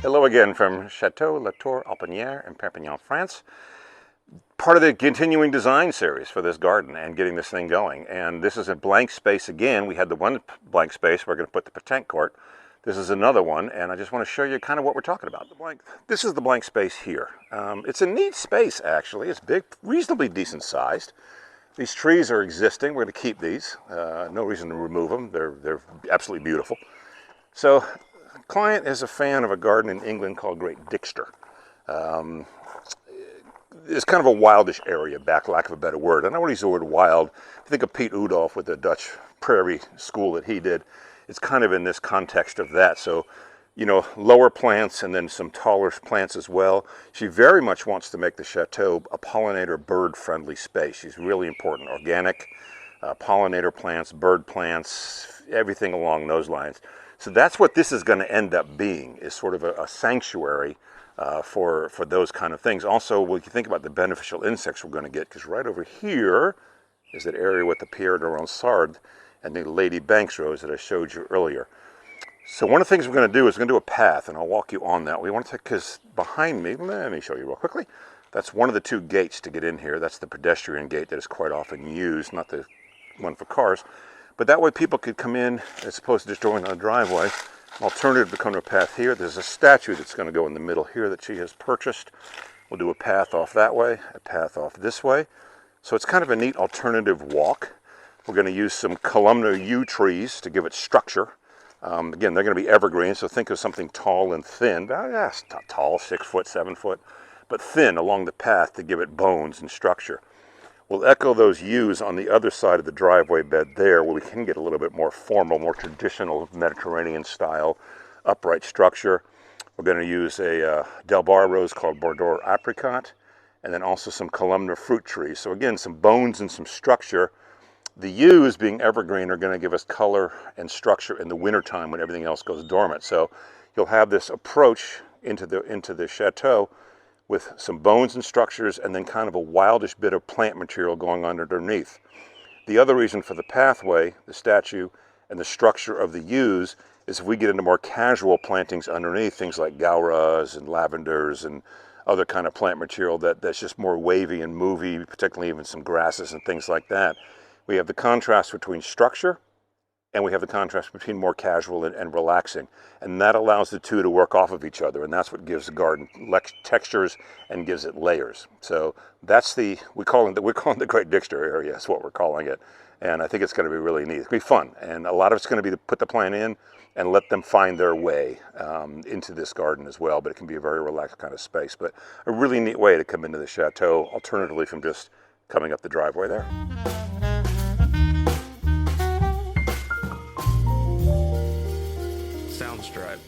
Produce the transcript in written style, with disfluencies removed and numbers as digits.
Hello again from Chateau, Apollinaire in Perpignan, France. Part of the continuing design series for this garden and getting this thing going. And this is a blank space again. We had the one blank space we're going to put the petanque court. This is another one, and I just want to show you kind of what we're talking about. This is the blank space here. It's a neat space, actually. It's big, reasonably decent sized. These trees are existing. We're going to keep these. No reason to remove them. They're absolutely beautiful. So, the client is a fan of a garden in England called Great Dixter. It's kind of a wildish area, lack of a better word. I don't want to use the word wild. I think of Pete Udolph with the Dutch prairie school that he did. It's kind of in this context of that. So, you know, lower plants and then some taller plants as well. She very much wants to make the Chateau a pollinator bird-friendly space. She's really important. Organic, pollinator plants, bird plants, everything along those lines. So that's what this is going to end up being, is sort of a sanctuary for those kind of things. Also, when you think about the beneficial insects we're going to get, because right over here is that area with the Pierre de Ronsard and the Lady Banks rose that I showed you earlier. So one of the things we're going to do is we're going to do a path, and I'll walk you on that. We want to take, because behind me, let me show you real quickly. That's one of the two gates to get in here. That's the pedestrian gate that is quite often used, not the one for cars. But that way people could come in as opposed to just going on a driveway. Alternative to come to a path here. There's a statue that's going to go in the middle here that she has purchased. We'll do a path off that way, a path off this way. So it's kind of a neat alternative walk. We're going to use some columnar yew trees to give it structure. Again, they're going to be evergreen, so think of something tall and thin. It's not tall, 6 foot, 7 foot, but thin along the path to give it bones and structure. We'll echo those yews on the other side of the driveway bed there, where we can get a little bit more formal, more traditional Mediterranean style upright structure. We're going to use a Delbar rose called Bordeaux apricot, and then also some columnar fruit trees. So again, some bones and some structure. The yews, being evergreen, are going to give us color and structure in the wintertime when everything else goes dormant. So you'll have this approach into the chateau with some bones and structures and then kind of a wildish bit of plant material going on underneath. The other reason for the pathway, the statue, and the structure of the yews is if we get into more casual plantings underneath, things like gauras and lavenders and other kind of plant material that's just more wavy and movie, particularly even some grasses and things like that. We have the contrast between structure and we have the contrast between more casual and relaxing. And that allows the two to work off of each other, and that's what gives the garden textures and gives it layers. So that's we're calling the Great Dixter area, is what we're calling it. And I think it's going to be really neat. It's going to be fun. And a lot of it's going to be to put the plant in and let them find their way into this garden as well. But it can be a very relaxed kind of space. But a really neat way to come into the chateau, alternatively from just coming up the driveway there. Sound stripe.